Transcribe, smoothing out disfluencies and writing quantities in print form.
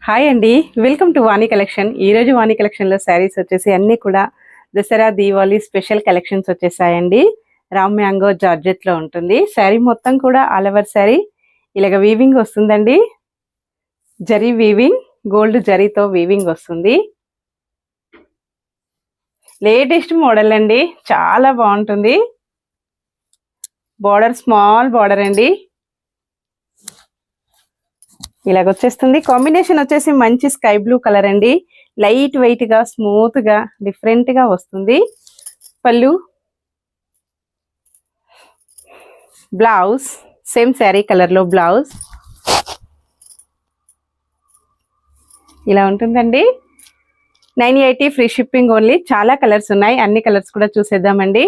Hi అండి, welcome to Vani collection. ఈరోజు వాణి కలెక్షన్లో శారీస్ వచ్చేసి అన్నీ కూడా దసరా దీవాళీ స్పెషల్ కలెక్షన్స్ వచ్చేసాయండి. రామ్ మ్యాంగో జార్జెట్లో ఉంటుంది. శారీ మొత్తం కూడా ఆల్ ఓవర్ శారీ ఇలాగ వీవింగ్ వస్తుందండి. జరీ వీవింగ్, గోల్డ్ జరీతో వీవింగ్ వస్తుంది. లేటెస్ట్ మోడల్ అండి, చాలా బాగుంటుంది. బార్డర్ స్మాల్ బార్డర్ అండి, ఇలాగ వచ్చేస్తుంది. కాంబినేషన్ వచ్చేసి మంచి స్కై బ్లూ కలర్ అండి. లైట్ వెయిట్ గా, స్మూత్ గా, డిఫరెంట్ గా వస్తుంది. పళ్ళు, బ్లౌజ్ సేమ్ శారీ కలర్ లో బ్లౌజ్ ఇలా ఉంటుందండి. 980 ఫ్రీ షిప్పింగ్ ఓన్లీ. చాలా కలర్స్ ఉన్నాయి, అన్ని కలర్స్ కూడా చూసేద్దామండి.